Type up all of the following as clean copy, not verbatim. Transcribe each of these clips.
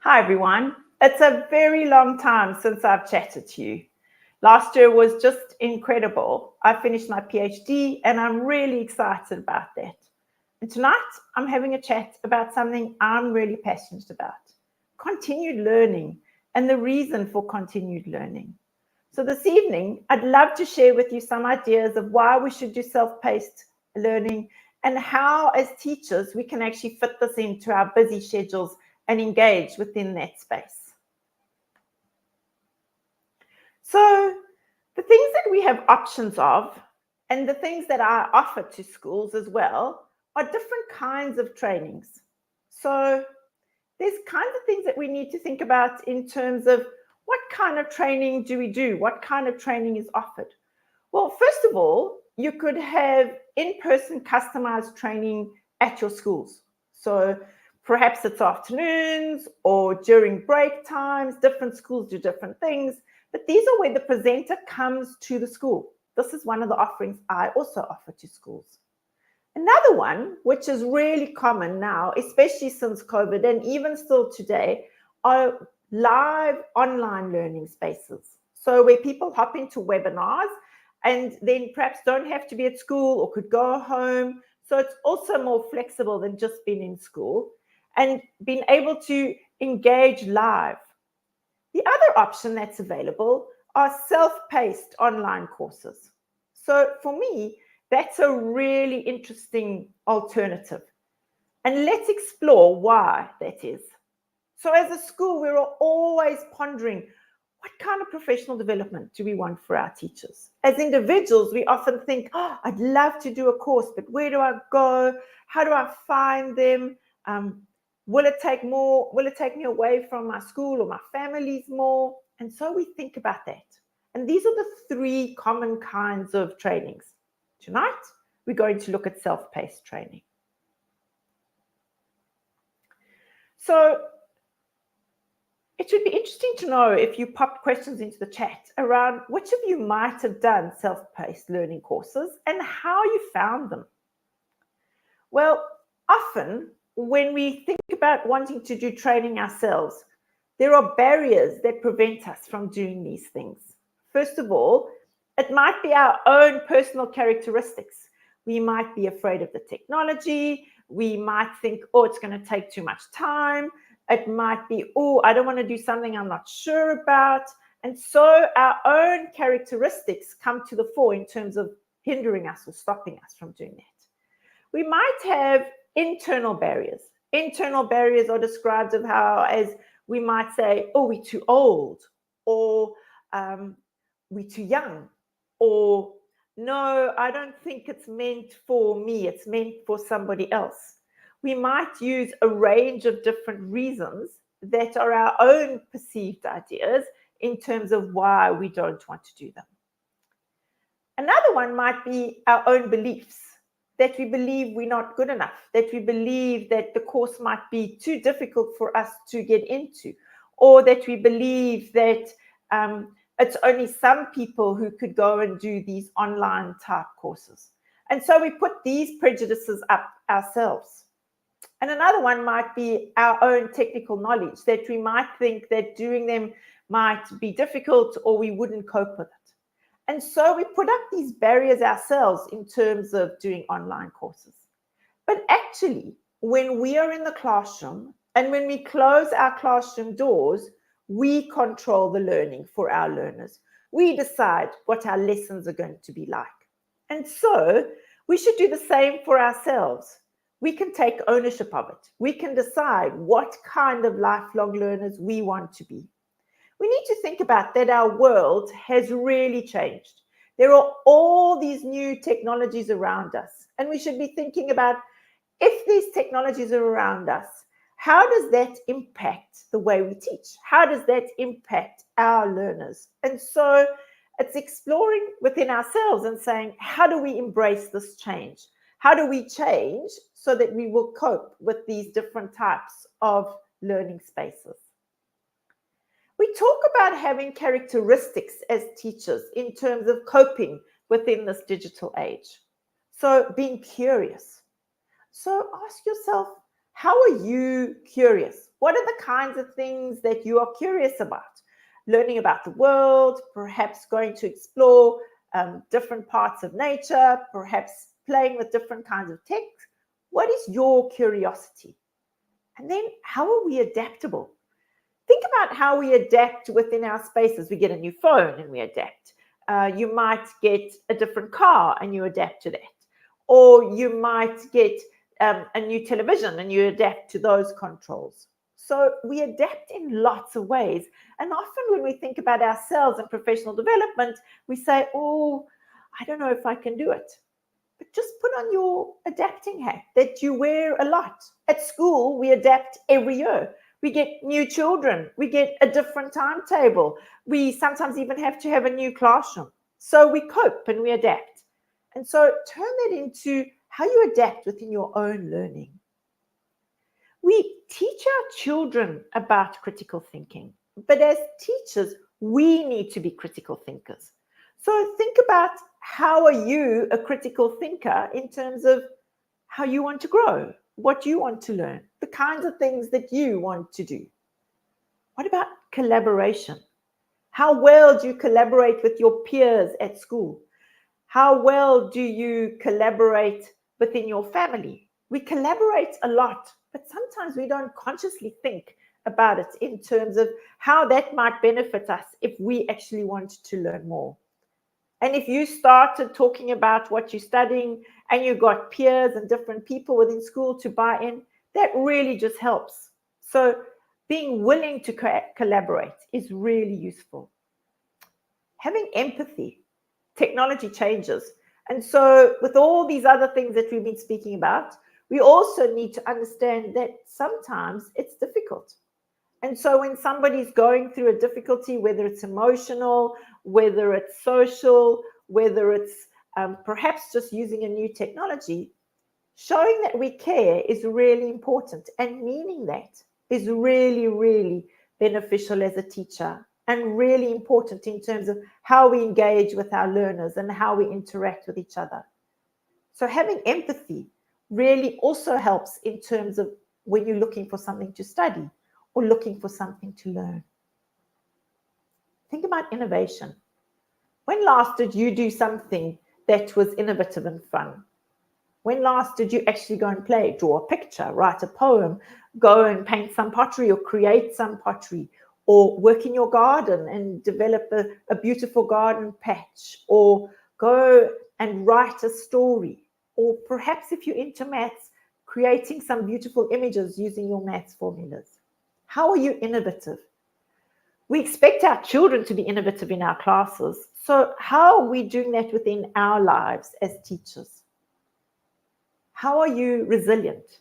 Hi everyone. It's a very long time since I've chatted to you. Last year was just incredible. I finished my PhD and I'm really excited about that. And tonight I'm having a chat about something I'm really passionate about: continued learning and the reason for continued learning. So this evening, I'd love to share with you some ideas of why we should do self-paced learning and how, as teachers, we can actually fit this into our busy schedules and engage within that space. So the things that we have options of and the things that I offer to schools as well are different kinds of trainings. So there's kinds of things that we need to think about in terms of what kind of training do we do? What kind of training is offered? Well, first of all, you could have in-person customized training at your schools. So perhaps it's afternoons or during break times. Different schools do different things, but these are where the presenter comes to the school. This is one of the offerings I also offer to schools. Another one, which is really common now, especially since COVID and even still today, are live online learning spaces. So where people hop into webinars and then perhaps don't have to be at school or could go home. So it's also more flexible than just being in school and being able to engage live. The other option that's available are self-paced online courses. So for me, that's a really interesting alternative. And let's explore why that is. So as a school, we're always pondering, what kind of professional development do we want for our teachers? As individuals, we often think, oh, I'd love to do a course, but where do I go? How do I find them? Will it take me away from my school or my families more? And so we think about that. And these are the three common kinds of trainings. Tonight, we're going to look at self-paced training. So it would be interesting to know if you popped questions into the chat around which of you might have done self-paced learning courses and how you found them. Well, often when we think about wanting to do training ourselves, there are barriers that prevent us from doing these things. First of all, it might be our own personal characteristics. We might be afraid of the technology. We might think, oh, it's going to take too much time. It might be, oh, I don't want to do something I'm not sure about. And so our own characteristics come to the fore in terms of hindering us or stopping us from doing that. We might have internal barriers. Internal barriers are described of how, as we might say, oh, we're too old, or we're too young, or no, I don't think it's meant for me, it's meant for somebody else. We might use a range of different reasons that are our own perceived ideas in terms of why we don't want to do them. Another one might be our own beliefs, that we believe we're not good enough, that we believe that the course might be too difficult for us to get into, or that we believe that it's only some people who could go and do these online type courses. And so we put these prejudices up ourselves. And another one might be our own technical knowledge, that we might think that doing them might be difficult or we wouldn't cope with it. And so we put up these barriers ourselves in terms of doing online courses. But actually, when we are in the classroom and when we close our classroom doors, we control the learning for our learners. We decide what our lessons are going to be like. And so we should do the same for ourselves. We can take ownership of it. We can decide what kind of lifelong learners we want to be. We need to think about that our world has really changed. There are all these new technologies around us, and we should be thinking about, if these technologies are around us, how does that impact the way we teach? How does that impact our learners? And so it's exploring within ourselves and saying, how do we embrace this change? How do we change so that we will cope with these different types of learning spaces? We talk about having characteristics as teachers in terms of coping within this digital age. So being curious. So ask yourself, how are you curious? What are the kinds of things that you are curious about? Learning about the world, perhaps going to explore different parts of nature, perhaps playing with different kinds of tech. What is your curiosity? And then how are we adaptable? Think about how we adapt within our spaces. We get a new phone and we adapt. You might get a different car and you adapt to that. Or you might get a new television and you adapt to those controls. So we adapt in lots of ways. And often when we think about ourselves and professional development, we say, oh, I don't know if I can do it. But just put on your adapting hat that you wear a lot. At school, we adapt every year. We get new children. We get a different timetable. We sometimes even have to have a new classroom. So we cope and we adapt. And so turn that into how you adapt within your own learning. We teach our children about critical thinking, but as teachers, we need to be critical thinkers. So think about how are you a critical thinker in terms of how you want to grow, what you want to learn, the kinds of things that you want to do. What about collaboration? How well do you collaborate with your peers at school? How well do you collaborate within your family? We collaborate a lot, but sometimes we don't consciously think about it in terms of how that might benefit us if we actually wanted to learn more. And if you started talking about what you're studying and you got peers and different people within school to buy in, that really just helps. So being willing to collaborate is really useful. Having empathy. Technology changes. And so with all these other things that we've been speaking about, we also need to understand that sometimes it's difficult. And so when somebody's going through a difficulty, whether it's emotional, whether it's social, whether it's perhaps just using a new technology, showing that we care is really important. And meaning that is really, really beneficial as a teacher and really important in terms of how we engage with our learners and how we interact with each other. So having empathy really also helps in terms of when you're looking for something to study or looking for something to learn. Think about innovation. When last did you do something that was innovative and fun? When last did you actually go and play, draw a picture, write a poem, go and paint some pottery or create some pottery, or work in your garden and develop a beautiful garden patch, or go and write a story, or perhaps if you're into maths, creating some beautiful images using your maths formulas. How are you innovative? We expect our children to be innovative in our classes. So how are we doing that within our lives as teachers? How are you resilient?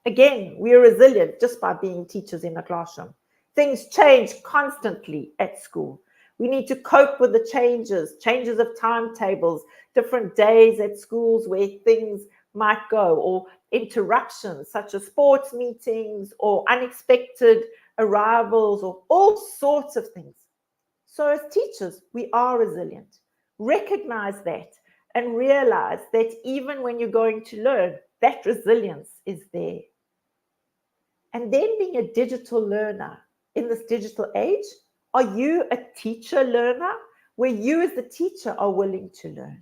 Again, we are resilient just by being teachers in a classroom. Things change constantly at school. We need to cope with the changes of timetables, different days at schools where things might go, or interruptions such as sports meetings or unexpected arrivals or all sorts of things. So as teachers, we are resilient. Recognize that and realize that even when you're going to learn, that resilience is there. And then being a digital learner in this digital age, are you a teacher learner where you as the teacher are willing to learn?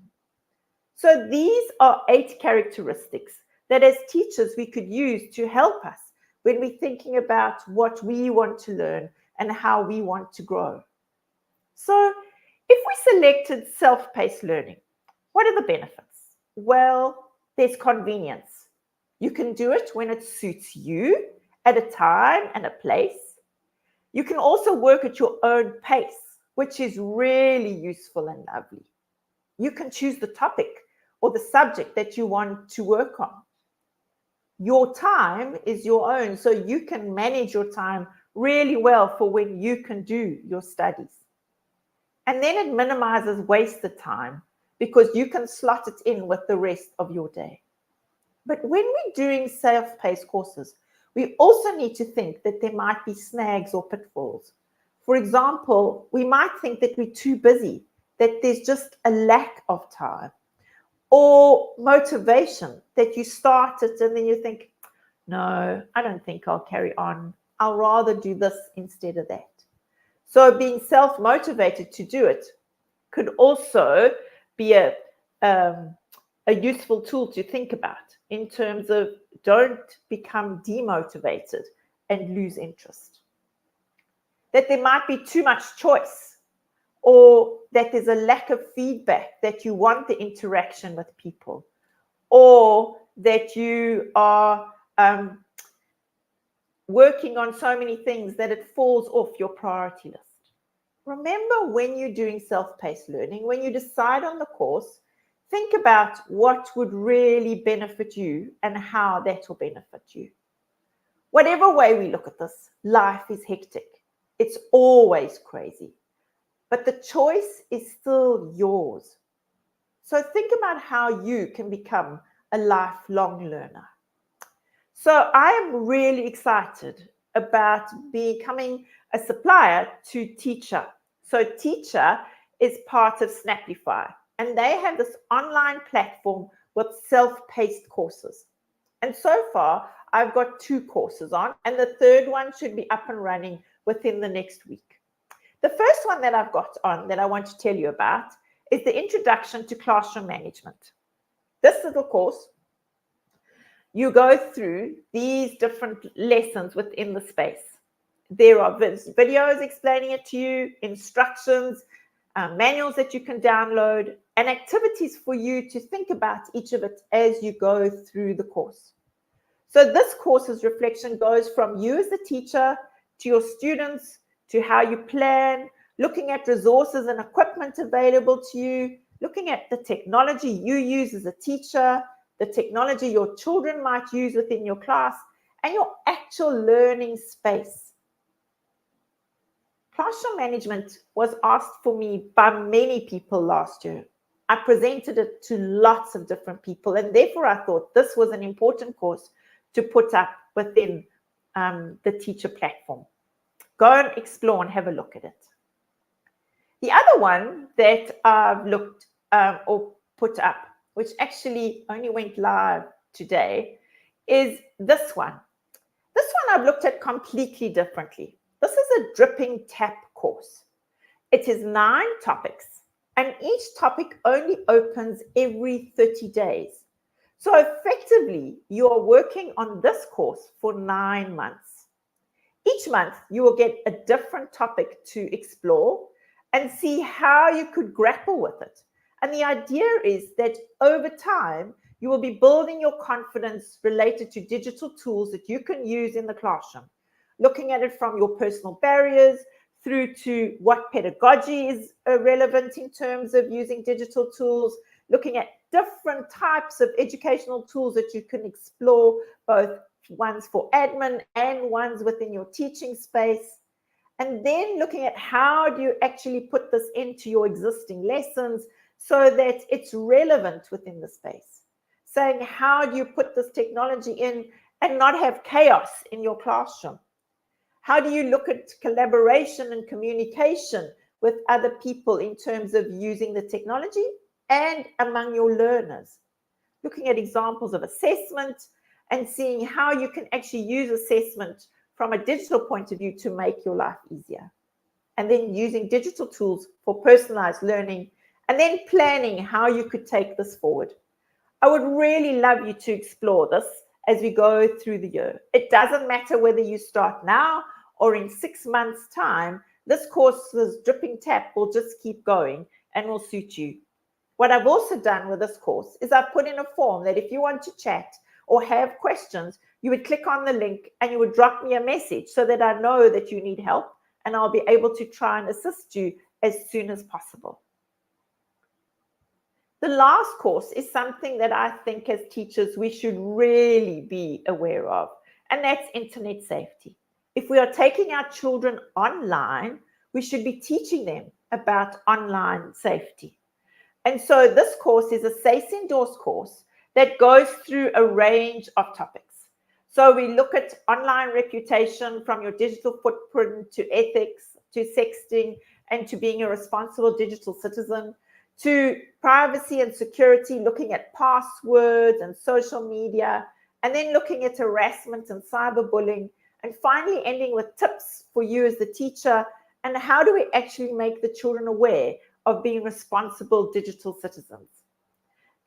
So these are 8 characteristics that as teachers we could use to help us when we're thinking about what we want to learn and how we want to grow. So if we selected self-paced learning, what are the benefits? Well, there's convenience. You can do it when it suits you at a time and a place. You can also work at your own pace, which is really useful and lovely. You can choose the topic or the subject that you want to work on. Your time is your own, so you can manage your time really well for when you can do your studies. And then it minimizes wasted time because you can slot it in with the rest of your day. But when we're doing self-paced courses, we also need to think that there might be snags or pitfalls. For example, we might think that we're too busy, that there's just a lack of time, or motivation, that you start it and then you think, no, I don't think I'll carry on. I'll rather do this instead of that. So being self-motivated to do it could also be a useful tool to think about in terms of don't become demotivated and lose interest. That there might be too much choice, or that there's a lack of feedback, that you want the interaction with people, or that you are working on so many things that it falls off your priority list. Remember, when you're doing self-paced learning, when you decide on the course, think about what would really benefit you and how that will benefit you. Whatever way we look at this, life is hectic. It's always crazy. But the choice is still yours. So think about how you can become a lifelong learner. So I am really excited about becoming a supplier to Teacher. So Teacher is part of Snaplify, and they have this online platform with self-paced courses. And so far, I've got 2 courses on, and the third one should be up and running within the next week. The first one that I've got on that I want to tell you about is the Introduction to Classroom Management. This little course, you go through these different lessons within the space. There are videos explaining it to you, instructions, manuals that you can download, and activities for you to think about each of it as you go through the course. So this course's reflection goes from you as the teacher to your students, to how you plan, looking at resources and equipment available to you, looking at the technology you use as a teacher, the technology your children might use within your class, and your actual learning space. Classroom management was asked for me by many people last year. I presented it to lots of different people, and therefore I thought this was an important course to put up within the teacher platform. Go and explore and have a look at it. The other one that I've looked or put up, which actually only went live today, is this one. This one I've looked at completely differently. This is a dripping tap course. It is 9 topics, and each topic only opens every 30 days. So effectively, you are working on this course for 9 months. Each month, you will get a different topic to explore and see how you could grapple with it. And the idea is that over time, you will be building your confidence related to digital tools that you can use in the classroom, looking at it from your personal barriers through to what pedagogy is relevant in terms of using digital tools, looking at different types of educational tools that you can explore, both ones for admin and ones within your teaching space. And then looking at how do you actually put this into your existing lessons so that it's relevant within the space. Saying, how do you put this technology in and not have chaos in your classroom? How do you look at collaboration and communication with other people in terms of using the technology and among your learners? Looking at examples of assessment and seeing how you can actually use assessment from a digital point of view to make your life easier. And then using digital tools for personalized learning, and then planning how you could take this forward. I would really love you to explore this as we go through the year. It doesn't matter whether you start now or in 6 months' time, this course, this dripping tap, will just keep going and will suit you. What I've also done with this course is I've put in a form that if you want to chat or have questions, you would click on the link and you would drop me a message so that I know that you need help, and I'll be able to try and assist you as soon as possible. The last course is something that I think as teachers we should really be aware of, and that's internet safety. If we are taking our children online, we should be teaching them about online safety. And so this course is a SACE endorsed course that goes through a range of topics. So we look at online reputation, from your digital footprint to ethics, to sexting, and to being a responsible digital citizen, to privacy and security, looking at passwords and social media, and then looking at harassment and cyberbullying, and finally ending with tips for you as the teacher, and how do we actually make the children aware of being responsible digital citizens.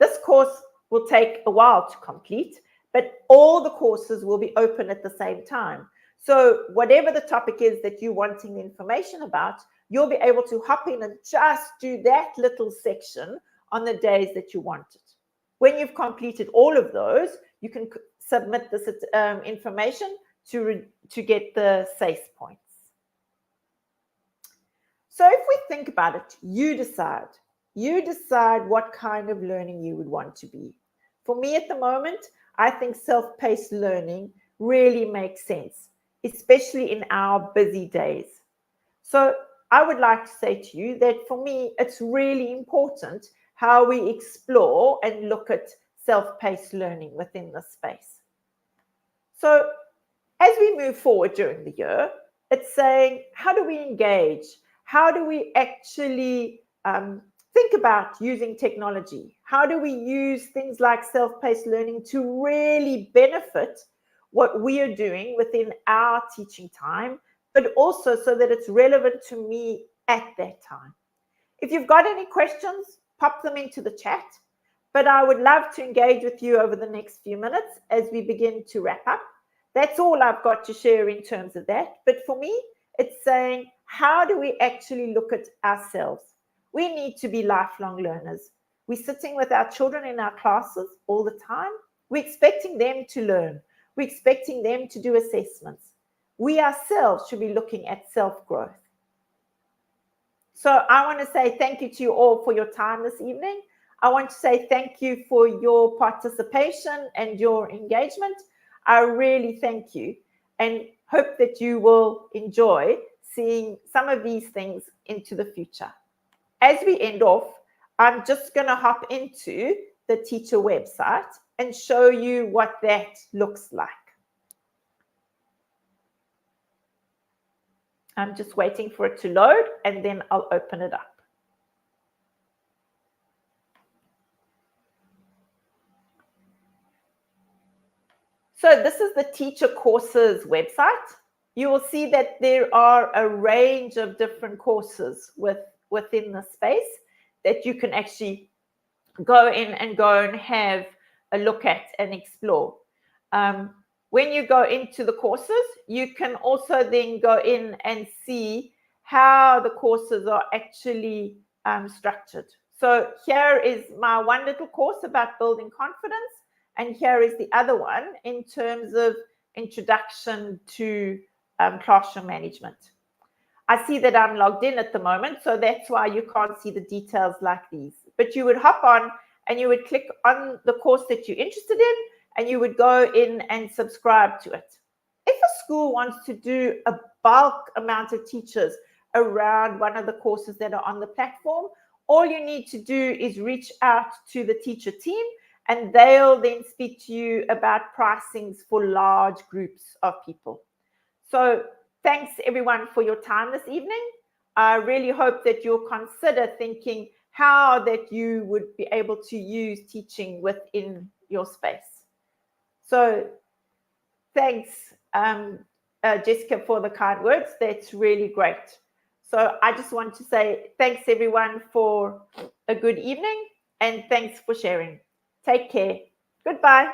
This course will take a while to complete, but all the courses will be open at the same time. So whatever the topic is that you're wanting information about, you'll be able to hop in and just do that little section on the days that you want it. When you've completed all of those, you can submit this information to get the SACE points. So if we think about it, you decide what kind of learning you would want to be. For me at the moment, I think self-paced learning really makes sense, especially in our busy days. So I would like to say to you that for me, it's really important how we explore and look at self-paced learning within this space. So as we move forward during the year, it's saying, how do we engage? How do we actually think about using technology? How do we use things like self-paced learning to really benefit what we are doing within our teaching time, but also so that it's relevant to me at that time? If you've got any questions, pop them into the chat, but I would love to engage with you over the next few minutes as we begin to wrap up. That's all I've got to share in terms of that. But for me, it's saying, how do we actually look at ourselves? We need to be lifelong learners. We're sitting with our children in our classes all the time. We're expecting them to learn. We're expecting them to do assessments. We ourselves should be looking at self-growth. So I want to say thank you to you all for your time this evening. I want to say thank you for your participation and your engagement. I really thank you and hope that you will enjoy seeing some of these things into the future. As we end off, I'm just going to hop into the teacher website and show you what that looks like. I'm just waiting for it to load and then I'll open it up. So this is the teacher courses website. You will see that there are a range of different courses within the space that you can actually go in and have a look at and explore. When you go into the courses, you can also then go in and see how the courses are actually structured. So here is my one little course about building confidence, and here is the other one in terms of introduction to classroom management. I see that I'm logged in at the moment, so that's why you can't see the details like these. But you would hop on and you would click on the course that you're interested in, and you would go in and subscribe to it. If a school wants to do a bulk amount of teachers around one of the courses that are on the platform, all you need to do is reach out to the teacher team, and they'll then speak to you about pricings for large groups of people. So thanks everyone for your time this evening. I really hope that you'll consider thinking how that you would be able to use teaching within your space. So thanks, Jessica, for the kind words. That's really great. So I just want to say thanks everyone for a good evening, and thanks for sharing. Take care. Goodbye.